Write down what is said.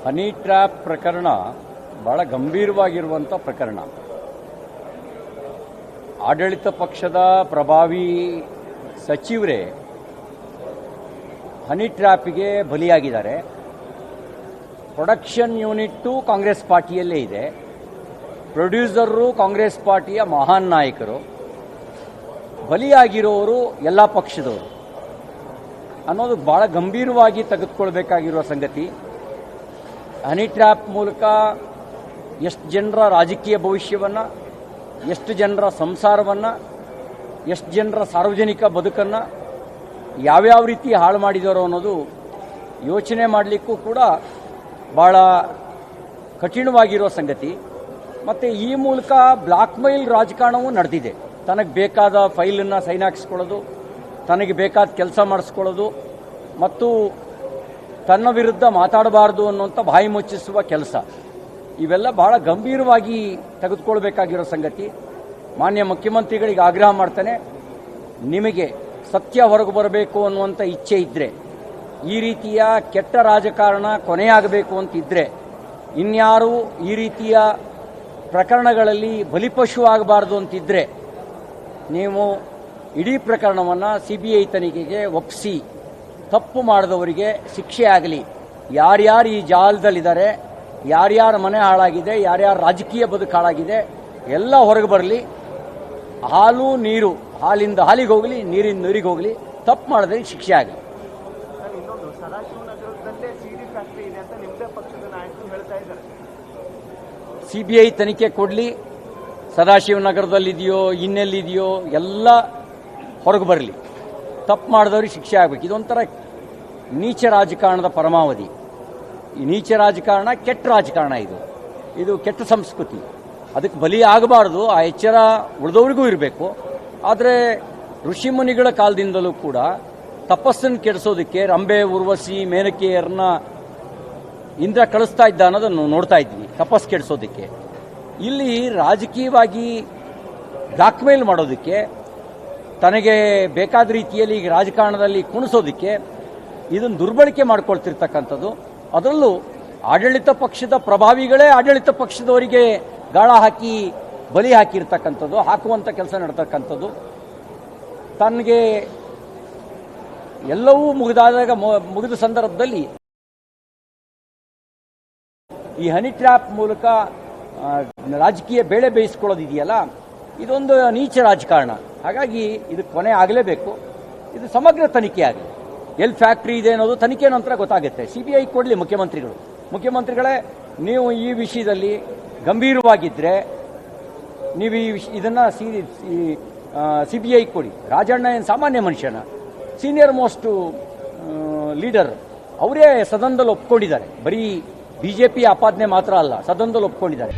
Honey trap ಪ್ರಕರಣ ಬಹಳ ಗಂಭೀರವಾಗಿರುವಂಥ ಪ್ರಕರಣ. ಆಡಳಿತ ಪಕ್ಷದ ಪ್ರಭಾವಿ ಸಚಿವರೇ ಹನಿ ಟ್ರ್ಯಾಪ್ಗೆ ಬಲಿಯಾಗಿದ್ದಾರೆ. ಪ್ರೊಡಕ್ಷನ್ ಯೂನಿಟ್ಟು ಕಾಂಗ್ರೆಸ್ ಪಾರ್ಟಿಯಲ್ಲೇ ಇದೆ. ಪ್ರೊಡ್ಯೂಸರು ಕಾಂಗ್ರೆಸ್ ಪಾರ್ಟಿಯ ಮಹಾನ್ ನಾಯಕರು. ಬಲಿಯಾಗಿರೋರು ಎಲ್ಲ ಪಕ್ಷದವರು ಅನ್ನೋದು ಬಹಳ ಗಂಭೀರವಾಗಿ ತೆಗೆದುಕೊಳ್ಬೇಕಾಗಿರುವ ಸಂಗತಿ. ಹನಿ ಟ್ರ್ಯಾಪ್ ಮೂಲಕ ಎಷ್ಟು ಜನರ ರಾಜಕೀಯ ಭವಿಷ್ಯವನ್ನು, ಎಷ್ಟು ಜನರ ಸಂಸಾರವನ್ನು, ಎಷ್ಟು ಜನರ ಸಾರ್ವಜನಿಕ ಬದುಕನ್ನು ಯಾವ್ಯಾವ ರೀತಿ ಹಾಳು ಮಾಡಿದಾರೋ ಅನ್ನೋದು ಯೋಚನೆ ಮಾಡಲಿಕ್ಕೂ ಕೂಡ ಭಾಳ ಕಠಿಣವಾಗಿರೋ ಸಂಗತಿ. ಮತ್ತು ಈ ಮೂಲಕ ಬ್ಲಾಕ್ ಮೇಲ್ ರಾಜಕಾರಣವೂ ನಡೆದಿದೆ. ತನಗೆ ಬೇಕಾದ ಫೈಲನ್ನು ಸೈನ್ ಹಾಕಿಸ್ಕೊಳ್ಳೋದು, ತನಗೆ ಬೇಕಾದ ಕೆಲಸ ಮಾಡಿಸ್ಕೊಳ್ಳೋದು ಮತ್ತು ತನ್ನ ವಿರುದ್ಧ ಮಾತಾಡಬಾರ್ದು ಅನ್ನುವಂಥ ಬಾಯಿ ಮುಚ್ಚಿಸುವ ಕೆಲಸ, ಇವೆಲ್ಲ ಬಹಳ ಗಂಭೀರವಾಗಿ ತೆಗೆದುಕೊಳ್ಬೇಕಾಗಿರೋ ಸಂಗತಿ. ಮಾನ್ಯ ಮುಖ್ಯಮಂತ್ರಿಗಳಿಗೆ ಆಗ್ರಹ ಮಾಡ್ತಾನೆ, ನಿಮಗೆ ಸತ್ಯ ಹೊರಗೆ ಬರಬೇಕು ಅನ್ನುವಂಥ ಇಚ್ಛೆ ಇದ್ದರೆ, ಈ ರೀತಿಯ ಕೆಟ್ಟ ರಾಜಕಾರಣ ಕೊನೆಯಾಗಬೇಕು ಅಂತಿದ್ದರೆ, ಇನ್ಯಾರು ಈ ರೀತಿಯ ಪ್ರಕರಣಗಳಲ್ಲಿ ಬಲಿಪಶು ಆಗಬಾರ್ದು ಅಂತಿದ್ದರೆ, ನೀವು ಇಡೀ ಪ್ರಕರಣವನ್ನು CBI ತನಿಖೆಗೆ ಒಪ್ಪಿಸಿ ತಪ್ಪು ಮಾಡಿದವರಿಗೆ ಶಿಕ್ಷೆ ಆಗಲಿ. ಯಾರ್ಯಾರು ಈ ಜಾಲದಲ್ಲಿದ್ದಾರೆ, ಯಾರ್ಯಾರ ಮನೆ ಹಾಳಾಗಿದೆ, ಯಾರ್ಯಾರ ರಾಜಕೀಯ ಬದುಕು ಹಾಳಾಗಿದೆ ಎಲ್ಲ ಹೊರಗೆ ಬರಲಿ. ಹಾಲು ನೀರು, ಹಾಲಿಂದ ಹಾಲಿಗೆ ಹೋಗಲಿ, ನೀರಿಂದ ನೀರಿಗೆ ಹೋಗಲಿ. ತಪ್ಪು ಮಾಡಿದ್ರೆ ಶಿಕ್ಷೆ ಆಗಲಿ. ಇನ್ನೊಂದು, ಸದಾಶಿವನಗರದಲ್ಲೇ ಸಿಡಿ ಫ್ಯಾಕ್ಟರಿ ಇದೆ ಅಂತ ನಿಮ್ಮದೇ ಪಕ್ಷದ ನಾಯಕರು ಹೇಳ್ತಾ ಇದ್ದಾರೆ. CBI ತನಿಖೆ ಕೊಡಲಿ. ಸದಾಶಿವನಗರದಲ್ಲಿದೆಯೋ ಇನ್ನೆಲ್ಲಿದೆಯೋ ಎಲ್ಲ ಹೊರಗೆ ಬರಲಿ. ತಪ್ಪು ಮಾಡಿದವ್ರಿಗೆ ಶಿಕ್ಷೆ ಆಗಬೇಕು. ಇದೊಂಥರ ನೀಚ ರಾಜಕಾರಣದ ಪರಮಾವಧಿ. ಈ ನೀಚ ರಾಜಕಾರಣ ಕೆಟ್ಟ ರಾಜಕಾರಣ. ಇದು ಕೆಟ್ಟ ಸಂಸ್ಕೃತಿ. ಅದಕ್ಕೆ ಬಲಿ ಆಗಬಾರ್ದು. ಆ ಎಚ್ಚರ ಉಳಿದವರಿಗೂ ಇರಬೇಕು. ಆದರೆ ಋಷಿಮುನಿಗಳ ಕಾಲದಿಂದಲೂ ಕೂಡ ತಪಸ್ಸನ್ನು ಕೆಡಿಸೋದಕ್ಕೆ ರಂಬೆ, ಉರ್ವಶಿ, ಮೇನಕೆಯರನ್ನ ಇಂದ್ರ ಕಳಿಸ್ತಾ ಇದ್ದ ಅನ್ನೋದನ್ನು ನೋಡ್ತಾ ಇದ್ವಿ. ತಪಸ್ಸು ಕೆಡಿಸೋದಕ್ಕೆ. ಇಲ್ಲಿ ರಾಜಕೀಯವಾಗಿ ಬ್ಲಾಕ್ ಮೇಲ್ ಮಾಡೋದಕ್ಕೆ, ತನಗೆ ಬೇಕಾದ ರೀತಿಯಲ್ಲಿ ರಾಜಕಾರಣದಲ್ಲಿ ಕುಣಿಸೋದಕ್ಕೆ ಇದನ್ನು ದುರ್ಬಳಕೆ ಮಾಡ್ಕೊಳ್ತಿರ್ತಕ್ಕಂಥದ್ದು. ಅದರಲ್ಲೂ ಆಡಳಿತ ಪಕ್ಷದ ಪ್ರಭಾವಿಗಳೇ ಆಡಳಿತ ಪಕ್ಷದವರಿಗೆ ಗಾಳ ಹಾಕಿ ಬಲಿ ಹಾಕಿರ್ತಕ್ಕಂಥದ್ದು, ಹಾಕುವಂಥ ಕೆಲಸ ನಡೆತಕ್ಕಂಥದ್ದು. ತನಗೆ ಎಲ್ಲವೂ ಮುಗಿದ ಸಂದರ್ಭದಲ್ಲಿ ಈ ಹನಿ ಟ್ರ್ಯಾಪ್ ಮೂಲಕ ರಾಜಕೀಯ ಬೇಳೆ ಬೇಯಿಸ್ಕೊಳ್ಳೋದಿದೆಯಲ್ಲ, ಇದೊಂದು ನೀಚ ರಾಜಕಾರಣ. ಹಾಗಾಗಿ ಇದು ಕೊನೆ ಆಗಲೇಬೇಕು. ಇದು ಸಮಗ್ರ ತನಿಖೆ ಆಗಲಿ. ಎಲ್ಲಿ ಫ್ಯಾಕ್ಟ್ರಿ ಇದೆ ಅನ್ನೋದು ತನಿಖೆ ನಂತರ ಗೊತ್ತಾಗುತ್ತೆ. CBI ಕೊಡಲಿ ಮುಖ್ಯಮಂತ್ರಿಗಳೇ. ನೀವು ಈ ವಿಷಯದಲ್ಲಿ ಗಂಭೀರವಾಗಿದ್ದರೆ ನೀವು ಇದನ್ನು CBI ಕೊಡಿ. ರಾಜಣ್ಣ ಏನು ಸಾಮಾನ್ಯ ಮನುಷ್ಯನ, ಸೀನಿಯರ್ ಮೋಸ್ಟ್ ಲೀಡರ್. ಅವರೇ ಸದನದಲ್ಲಿ ಒಪ್ಕೊಂಡಿದ್ದಾರೆ. ಬರೀ BJP ಆಪಾದನೆ ಮಾತ್ರ ಅಲ್ಲ, ಸದನದಲ್ಲಿ ಒಪ್ಕೊಂಡಿದ್ದಾರೆ.